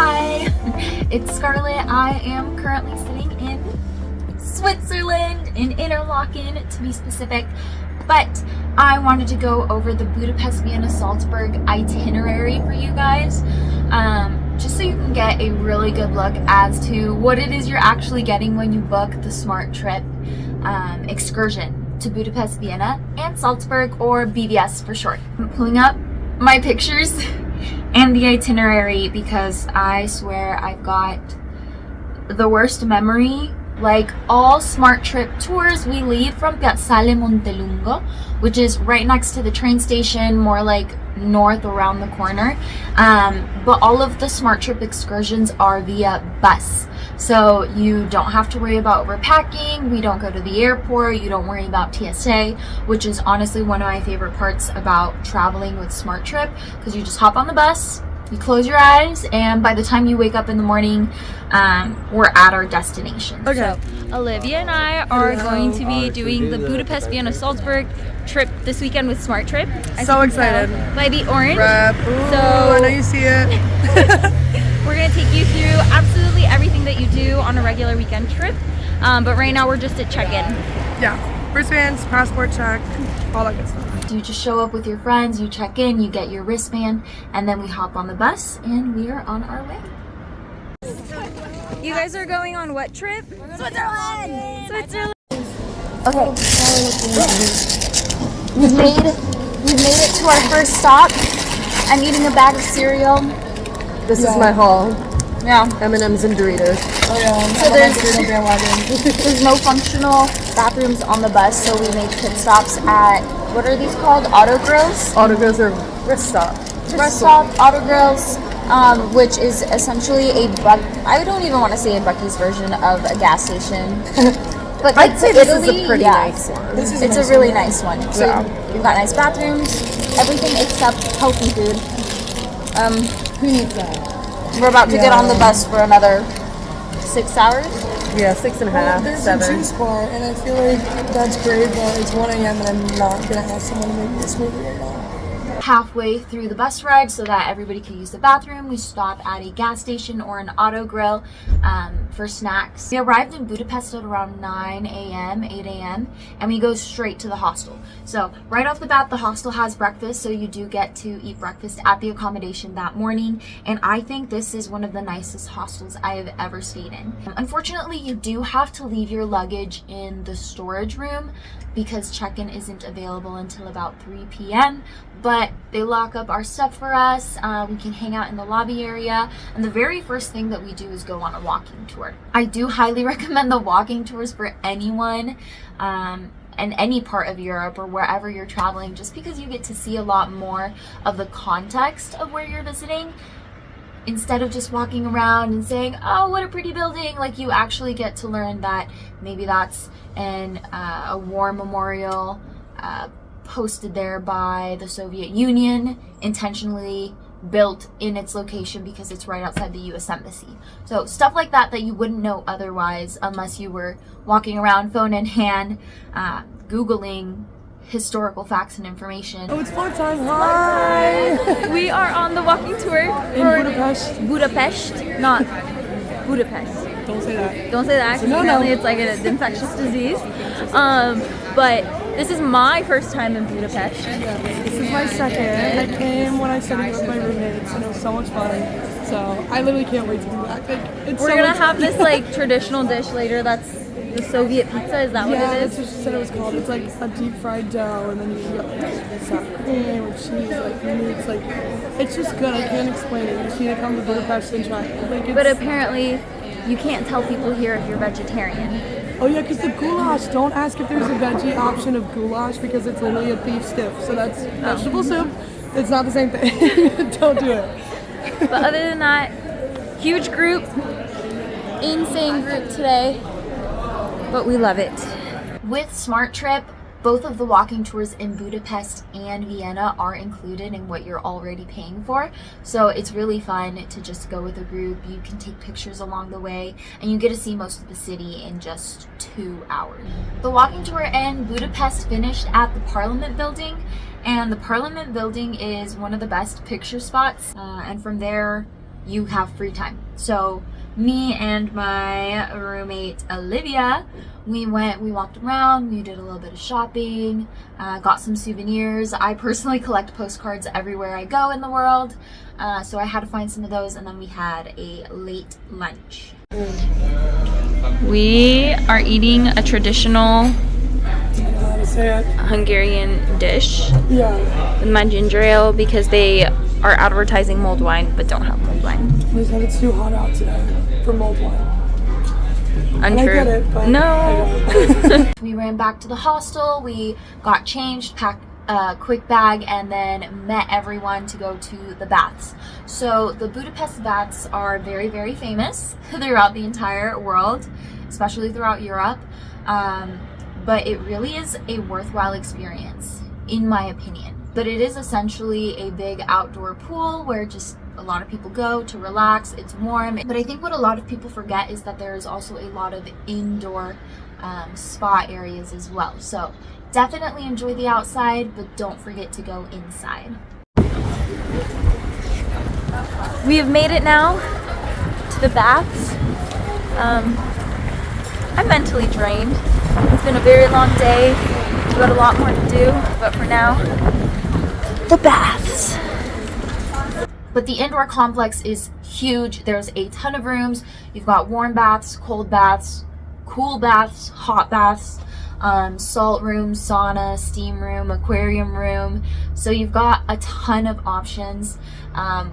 Hi, it's Scarlett. I am currently sitting in Switzerland, in Interlaken to be specific, but I wanted to go over the Budapest, Vienna, Salzburg itinerary for you guys, just so you can get a really good look as to what it is you're actually getting when you book the SmartTrip excursion to Budapest, Vienna, and Salzburg, or BVS for short. I'm pulling up my pictures and the itinerary because I swear I've got the worst memory. Like all SmartTrip tours, we leave from Piazzale Montelungo, which is right next to the train station, more like north around the corner. But all of the SmartTrip excursions are via bus. So you don't have to worry about overpacking. We don't go to the airport. You don't worry about TSA, which is honestly one of my favorite parts about traveling with SmartTrip, because you just hop on the bus, you close your eyes, and by the time you wake up in the morning, we're at our destination. Okay. So Olivia and I are going to be doing the Budapest, Vienna, Salzburg trip this weekend with SmartTrip. So excited. By the orange. Ooh, so I know you see it. we're going to take you through absolutely everything that you do on a regular weekend trip. But right now we're just at check-in. Yeah. Wristbands, passport check, all that good stuff. You just show up with your friends, you check in, you get your wristband, and then we hop on the bus and we are on our way. You guys are going on what trip? Switzerland! Switzerland! Okay. We've made it to our first stop. I'm eating a bag of cereal. This is my haul. Yeah. M&M's and Doritos. Oh yeah. So there's no functional bathrooms on the bus, so we make pit stops at, what are these called? Auto grills? Auto grills are rest stop. Auto grills, which is essentially I don't even want to say a Buc-ee's version of a gas station. But like, I'd say this is a pretty nice one. It's a really nice one. So we've got nice bathrooms, everything except healthy food. Who needs that? We're about to get on the bus for another 6 hours. Yeah, 6.5, There's 7. a juice bar, and I feel like that's great, but it's 1 a.m. and I'm not gonna ask someone to make me a smoothie right now. Halfway through the bus ride, so that everybody can use the bathroom, we stop at a gas station or an auto grill for snacks. We arrived in Budapest at around 9 a.m., 8 a.m., and we go straight to the hostel. So right off the bat, the hostel has breakfast, so you do get to eat breakfast at the accommodation that morning, and I think this is one of the nicest hostels I have ever stayed in. Unfortunately, you do have to leave your luggage in the storage room because check-in isn't available until about 3 p.m., but they lock up our stuff for us. We can hang out in the lobby area, and the very first thing that we do is go on a walking tour. I do highly recommend the walking tours for anyone in any part of Europe or wherever you're traveling, just because you get to see a lot more of the context of where you're visiting. Instead of just walking around and saying, oh, what a pretty building, like, you actually get to learn that maybe that's a war memorial posted there by the Soviet Union, intentionally built in its location because it's right outside the US Embassy. So stuff like that you wouldn't know otherwise unless you were walking around phone in hand, Googling historical facts and information. Oh, it's fun time. Hi! We are on the walking tour In Budapest. Budapest, not Budapest. Don't say that. Don't say that, because apparently it's like an infectious disease. But this is my first time in Budapest. This is my second. I came when I studied with my roommates, and it was so much fun. So I literally can't wait to be back. We're gonna have this like traditional dish later. That's the Soviet pizza. Is that what it Yeah, is? that's what she said it was called. It's like a deep fried dough, and then you get like sour cream or cheese, like meats. Like, it's just good. I can't explain it. You just need to come to Budapest and try it. Like, But apparently, you can't tell people here if you're vegetarian. Oh yeah, because the goulash, don't ask if there's a veggie option of goulash because it's literally a beef stew. So that's vegetable soup. It's not the same thing. Don't do it. But other than that, huge group, insane group today, but we love it. With SmartTrip, both of the walking tours in Budapest and Vienna are included in what you're already paying for. So it's really fun to just go with a group. You can take pictures along the way, and you get to see most of the city in just 2 hours. The walking tour in Budapest finished at the Parliament building, and the Parliament building is one of the best picture spots. And from there, you have free time. So me and my roommate Olivia, we walked around, we did a little bit of shopping, got some souvenirs. I personally collect postcards everywhere I go in the world, so I had to find some of those, and then we had a late lunch. We are eating a traditional Hungarian dish with my ginger ale because they are advertising mulled wine but don't have mulled wine. They said it's too hot out today for mulled wine. Untrue. I get it, but no. We ran back to the hostel, we got changed, packed a quick bag, and then met everyone to go to the baths. So the Budapest baths are very, very famous throughout the entire world, especially throughout Europe. But it really is a worthwhile experience, in my opinion. But it is essentially a big outdoor pool where just a lot of people go to relax. It's warm. But I think what a lot of people forget is that there is also a lot of indoor spa areas as well. So definitely enjoy the outside, but don't forget to go inside. We have made it now to the baths. I'm mentally drained. It's been a very long day. We've got a lot more to do, but for now, the baths. But the indoor complex is huge. There's a ton of rooms. You've got warm baths, cold baths, cool baths, hot baths, salt room, sauna, steam room, aquarium room. So you've got a ton of options.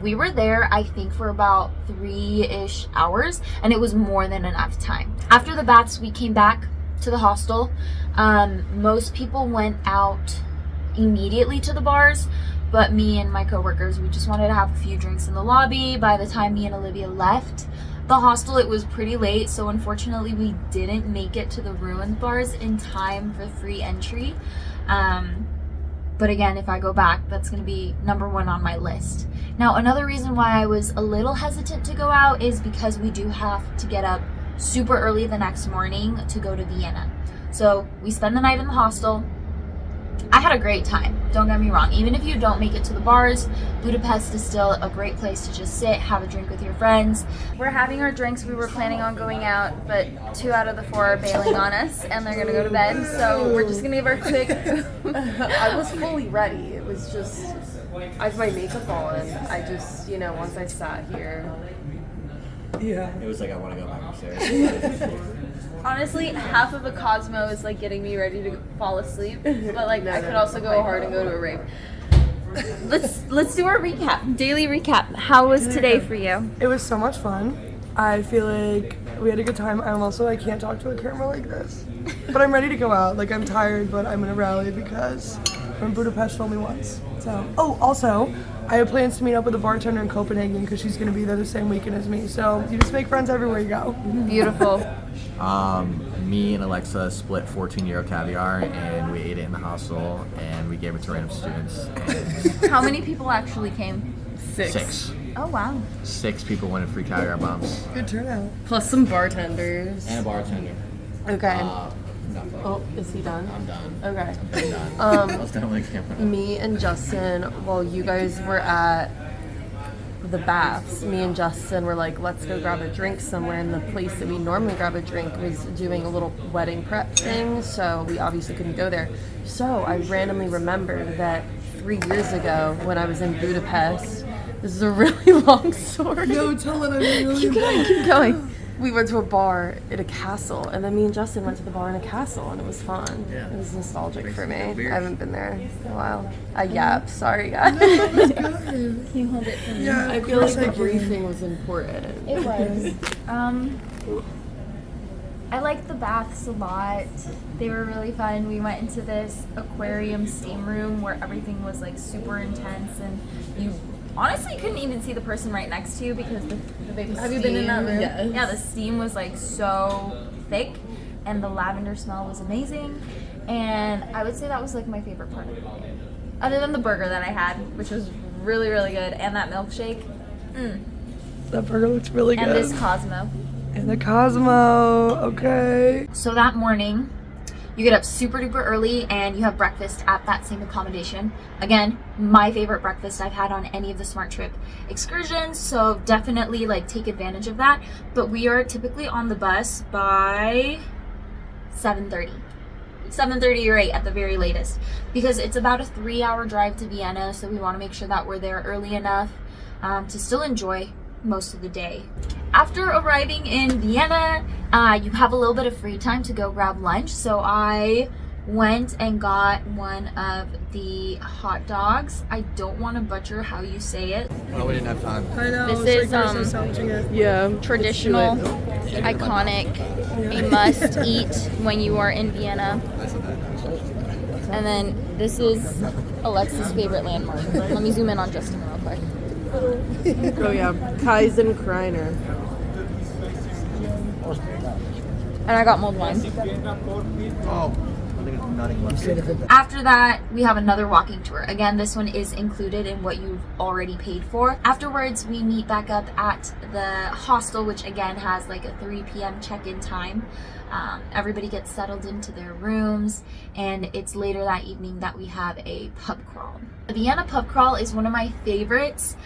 We were there, I think, for about 3-ish hours, and it was more than enough time. After the baths, we came back to the hostel. Most people went out immediately to the bars, but me and my coworkers, we just wanted to have a few drinks in the lobby. By the time me and Olivia left the hostel, it was pretty late, so unfortunately we didn't make it to the ruined bars in time for free entry. But again, if I go back, that's going to be #1 on my list. Now, another reason why I was a little hesitant to go out is because we do have to get up super early the next morning to go to Vienna. So we spend the night in the hostel. I had a great time, don't get me wrong. Even if you don't make it to the bars, Budapest is still a great place to just sit, have a drink with your friends. We're having our drinks. We were planning on going out, but 2 out of the 4 are bailing on us, and they're gonna go to bed. So we're just gonna give our quick. I was fully ready. It was just, I have my makeup on. I just, once I sat here. Yeah. It was like, I want to go back upstairs. Honestly, half of a Cosmo is like getting me ready to fall asleep, but like I could also go hard and go to a rave. Let's do our recap, daily recap. How was today for you? It was so much fun. I feel like we had a good time. I can't talk to a camera like this, but I'm ready to go out. Like, I'm tired, but I'm gonna rally because I'm in Budapest only once. So, also, I have plans to meet up with a bartender in Copenhagen because she's gonna be there the same weekend as me. So you just make friends everywhere you go. Beautiful. Me and Alexa split 14 euro caviar, and we ate it in the hostel, and we gave it to random students. And How many people actually came? 6. Oh wow. 6 people wanted free caviar bombs. Good turnout. Plus some bartenders. And a bartender. Okay. Nothing. Oh, is he done? I'm done. Okay. I'm done. I was done with the camera. Me and Justin, while you guys were at the baths, me and Justin were like, let's go grab a drink somewhere, and the place that we normally grab a drink was doing a little wedding prep thing, so we obviously couldn't go there. So I randomly remembered that 3 years ago when I was in Budapest, this is a really long story. No, tell it. I'm really Keep going. We went to a bar at a castle, and then me and Justin went to the bar in a castle, and it was fun. Yeah. It was nostalgic for me. some beers. I haven't been there in a while. I yapped. Sorry, guys. Can you hold it for me? Yeah, I feel like the briefing was important. It was. I liked the baths a lot. They were really fun. We went into this aquarium steam room where everything was like super intense, and you honestly couldn't even see the person right next to you because the have you been in that room? Yes. Yeah, the steam was like so thick, and the lavender smell was amazing. And I would say that was like my favorite part of the day, other than the burger that I had, which was really, really good, and that milkshake. That burger looks really good. And this Cosmo. And the Cosmo, okay. So that morning, You get up super duper early and you have breakfast at that same accommodation. Again, my favorite breakfast I've had on any of the SmartTrip excursions, so definitely like take advantage of that. But we are typically on the bus by 7:30 or 8 at the very latest, because it's about a 3-hour drive to Vienna, so we want to make sure that we're there early enough to still enjoy most of the day. After arriving in Vienna, you have a little bit of free time to go grab lunch, so I went and got one of the hot dogs. I don't want to butcher how you say it. Oh, we didn't have time. I know. This is Yeah. traditional, iconic, a must eat when you are in Vienna. And then this is Alexa's favorite landmark. Let me zoom in on Justin real quick. Oh yeah, Kaizen Kreiner. And I got mulled wine. Oh, I think it's nutting mustard. After that, we have another walking tour. Again, this one is included in what you've already paid for. Afterwards, we meet back up at the hostel, which again has like a 3 p.m. check-in time. Everybody gets settled into their rooms, and it's later that evening that we have a pub crawl. The Vienna pub crawl is one of my favorites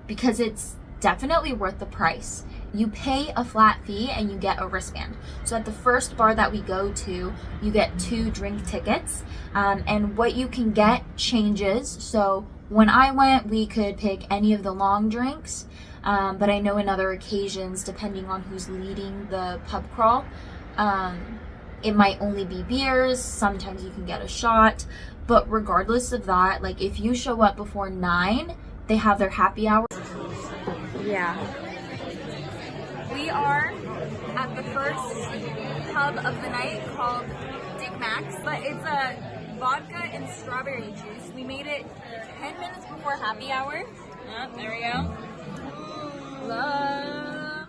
because it's definitely worth the price. You pay a flat fee and you get a wristband. So at the first bar that we go to, you get 2 drink tickets, and what you can get changes. So when I went, we could pick any of the long drinks, but I know in other occasions, depending on who's leading the pub crawl, it might only be beers. Sometimes you can get a shot, but regardless of that, like if you show up before 9, they have their happy hour. Yeah. We are at the first pub of the night called Dick Mac's, but it's a vodka and strawberry juice. We made it 10 minutes before happy hour. Oh, there we go. Love.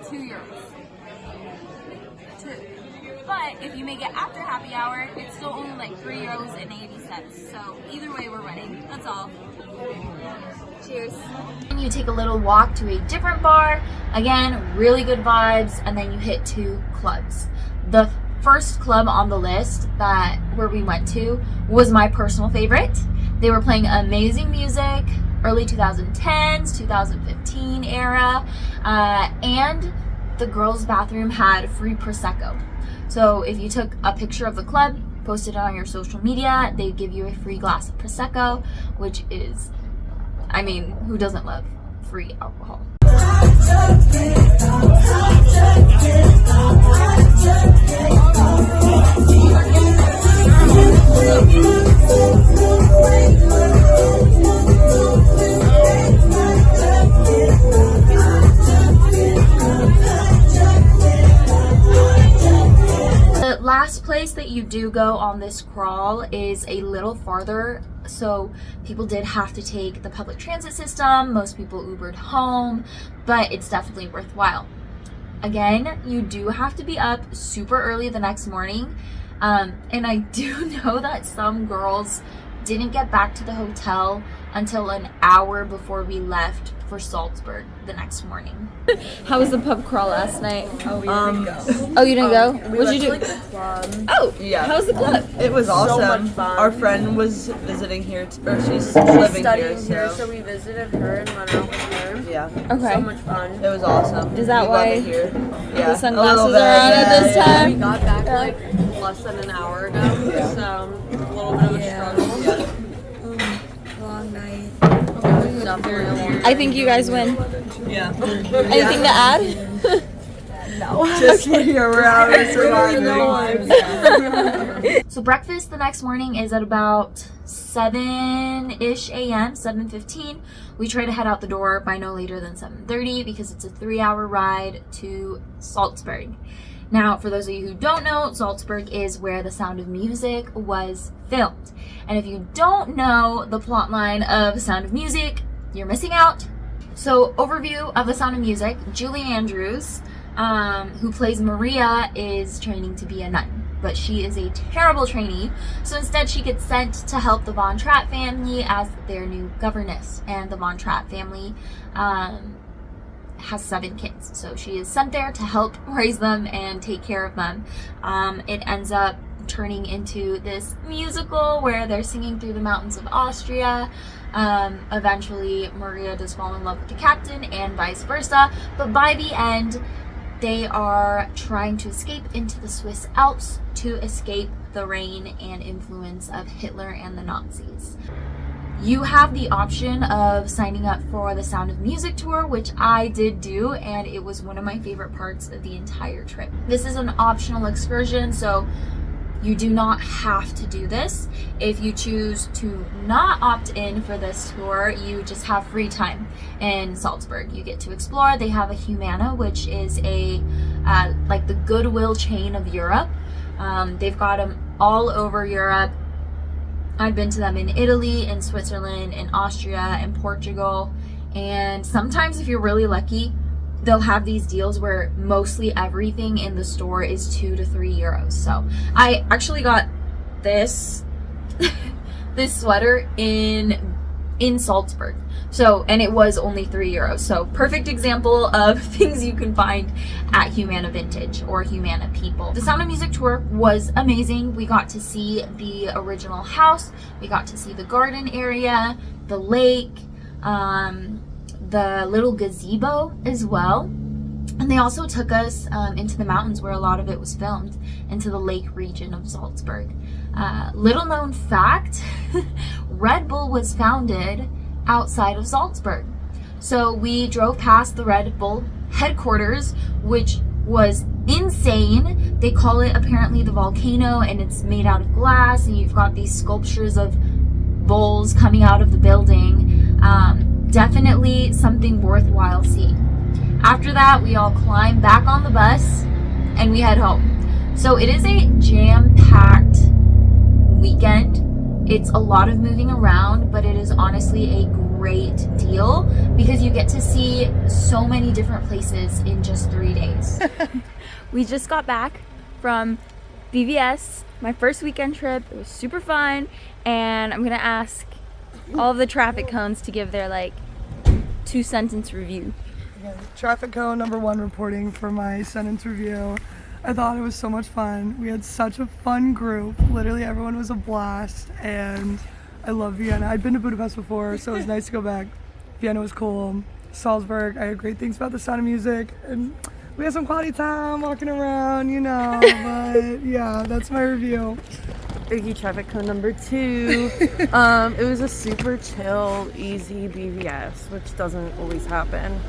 €2. 2. But if you make it after happy hour, it's still only like €3.80. So either way, we're winning. That's all. Cheers. And you take a little walk to a different bar. Again, really good vibes, and then you hit 2 clubs. The first club on the list where we went to was my personal favorite. They were playing amazing music, early 2010s, 2015 era, and the girls' bathroom had free Prosecco. So if you took a picture of the club, posted it on your social media, they'd give you a free glass of Prosecco, which is, I mean, who doesn't love free alcohol? The last place that you do go on this crawl is a little farther, so people did have to take the public transit system. Most people Ubered home, but it's definitely worthwhile. Again, you do have to be up super early the next morning, and I do know that some girls didn't get back to the hotel until an hour before we left for Salzburg the next morning. How was the pub crawl last night? Oh, we didn't go. Oh, you didn't go? What'd you do? Like the club. Oh, Yeah. How was the club? It was awesome. So much fun. Our friend was visiting here, or she's living Studying here, here, so we visited her and went out with her. yeah, Okay. So much fun. it was awesome. Is that We love why it here? Yeah, the sunglasses a little bit, are on at this yeah. time? We got back like less than an hour ago, so a little bit of a struggle. Long night. I think you guys win. Yeah. Anything to add? Just here, we're out surviving. So breakfast the next morning is at about 7-ish a.m., 7:15. We try to head out the door by no later than 7:30 because it's a 3-hour ride to Salzburg. Now, for those of you who don't know, Salzburg is where The Sound of Music was filmed. And if you don't know the plot line of The Sound of Music, you're missing out. So, overview of The Sound of Music. Julie Andrews, who plays Maria, is training to be a nun, but she is a terrible trainee. So instead, she gets sent to help the Von Trapp family as their new governess. And the Von Trapp family has 7 kids. So she is sent there to help raise them and take care of them. It ends up turning into this musical where they're singing through the mountains of Austria. Eventually Maria does fall in love with the captain and vice versa, but by the end they are trying to escape into the Swiss Alps to escape the reign and influence of Hitler and the Nazis. You have the option of signing up for the Sound of Music tour, which I did do, and it was one of my favorite parts of the entire trip. This is an optional excursion, so you do not have to do this. If you choose to not opt in for this tour, you just have free time in Salzburg. You get to explore. They have a Humana, which is a like the Goodwill chain of Europe. They've got them all over Europe. I've been to them in Italy, in Switzerland, in Austria, in Portugal, and sometimes if you're really lucky, they'll have these deals where mostly everything in the store is 2 to 3 euros. So I actually got this this sweater in Salzburg. So, and it was only 3 euros. So perfect example of things you can find at Humana Vintage or Humana People. The Sound of Music tour was amazing. We got to see the original house. We got to see the garden area, the lake, the little gazebo as well. And they also took us into the mountains where a lot of it was filmed, into the lake region of Salzburg. Little known fact, Red Bull was founded outside of Salzburg. So we drove past the Red Bull headquarters, which was insane. They call it apparently the volcano, and it's made out of glass, and you've got these sculptures of bulls coming out of the building. Definitely something worthwhile seeing. After that, we all climb back on the bus and we head home. So it is a jam-packed weekend. It's a lot of moving around, but it is honestly a great deal because you get to see so many different places in just 3 days. We just got back from BVS, my first weekend trip. It was super fun, and I'm gonna ask all of the traffic cones to give their like 2-sentence review. Okay, traffic cone number 1 reporting for my sentence review. I thought it was so much fun. We had such a fun group. Literally everyone was a blast, and I love Vienna. I'd been to Budapest before, so it was nice to go back. Vienna was cool. Salzburg, I heard great things about the Sound of Music, and we had some quality time walking around, you know, but yeah, that's my review. Oogie traffic cone number 2. It was a super chill, easy BVS, which doesn't always happen.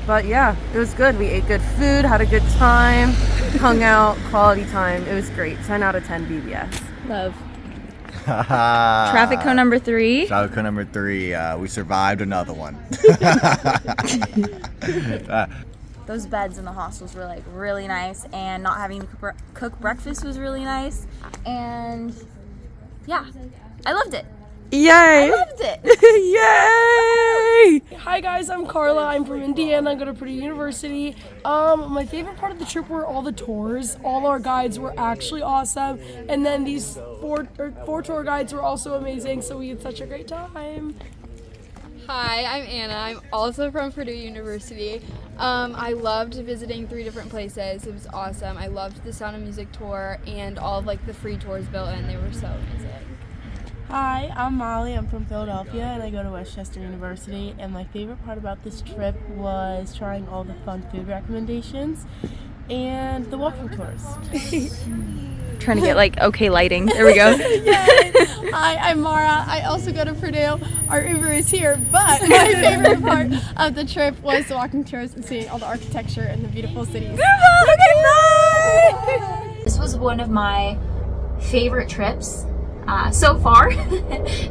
But yeah, it was good. We ate good food, had a good time, hung out, quality time. It was great. 10 out of 10 BVS. Love. Traffic cone number 3. Traffic cone number 3. We survived another one. Those beds in the hostels were like really nice, and not having to cook breakfast was really nice. And yeah, I loved it. Yay! I loved it. Yay! Hi guys, I'm Carla. I'm from Indiana. I go to Purdue University. My favorite part of the trip were all the tours. All our guides were actually awesome, and then these four tour guides were also amazing. So we had such a great time. Hi, I'm Anna. I'm also from Purdue University. I loved visiting 3 different places. It was awesome. I loved the Sound of Music tour and all of like the free tours built in. They were so amazing. Hi, I'm Molly. I'm from Philadelphia, and I go to Westchester University. And my favorite part about this trip was trying all the fun food recommendations and the walking tours. Trying to get like okay lighting. There we go. Hi, I'm Mara. I also go to Purdue. Our Uber is here, but my favorite part of the trip was the walking tours and seeing all the architecture and the beautiful cities. This was one of my favorite trips so far.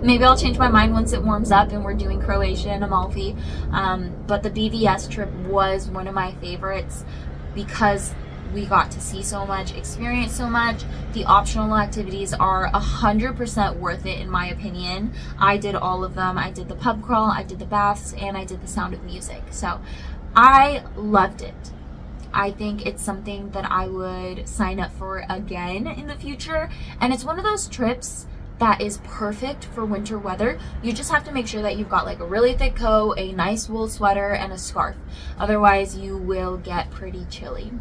Maybe I'll change my mind once it warms up and we're doing Croatia and Amalfi. But the BVS trip was one of my favorites because we got to see so much, experience so much. The optional activities are 100% worth it in my opinion. I did all of them. I did the pub crawl, I did the baths, and I did the Sound of Music. So I loved it. I think it's something that I would sign up for again in the future. And it's one of those trips that is perfect for winter weather. You just have to make sure that you've got like a really thick coat, a nice wool sweater, and a scarf. Otherwise, you will get pretty chilly.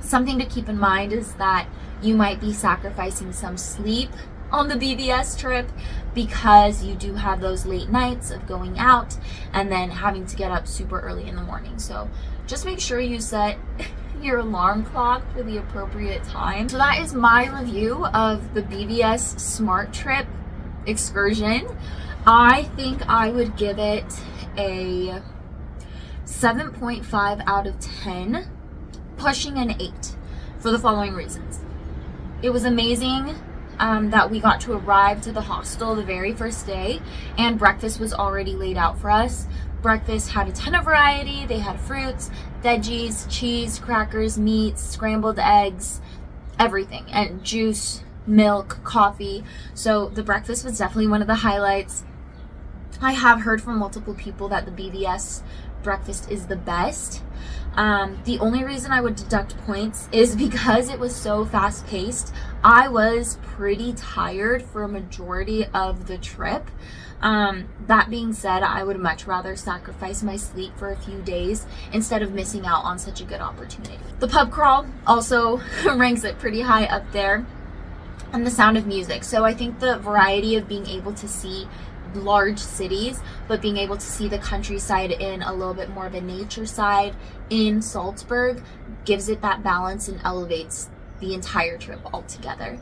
Something to keep in mind is that you might be sacrificing some sleep on the BVS trip because you do have those late nights of going out and then having to get up super early in the morning. So just make sure you set your alarm clock for the appropriate time. So that is my review of the BVS SmartTrip excursion. I think I would give it a 7.5 out of 10, pushing an 8 for the following reasons. It was amazing that we got to arrive to the hostel the very first day and breakfast was already laid out for us. Breakfast had a ton of variety. They had fruits, veggies, cheese, crackers, meats, scrambled eggs, everything, and juice, milk, coffee. So the breakfast was definitely one of the highlights. I have heard from multiple people that the BVS breakfast is the best. The only reason I would deduct points is because it was so fast paced. I was pretty tired for a majority of the trip. That being said, I would much rather sacrifice my sleep for a few days instead of missing out on such a good opportunity. The pub crawl also ranks it pretty high up there, and the sound of music. So I think the variety of being able to see large cities, but being able to see the countryside in a little bit more of a nature side in Salzburg gives it that balance and elevates the entire trip altogether.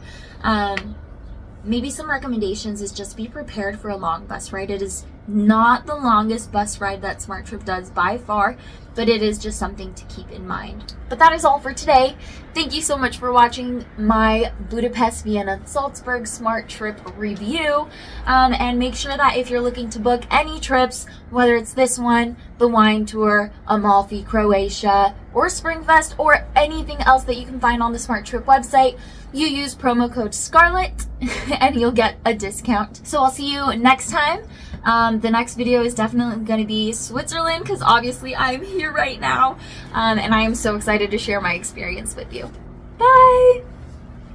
Maybe some recommendations is just be prepared for a long bus ride. It is not the longest bus ride that SmartTrip does by far, but it is just something to keep in mind. But that is all for today. Thank you so much for watching my Budapest, Vienna, Salzburg SmartTrip review. And make sure that if you're looking to book any trips, whether it's this one, the wine tour, Amalfi, Croatia, or Springfest, or anything else that you can find on the SmartTrip website, you use promo code SCARLET and you'll get a discount. So I'll see you next time. The next video is definitely going to be Switzerland because obviously I'm here right now, and I am so excited to share my experience with you. Bye!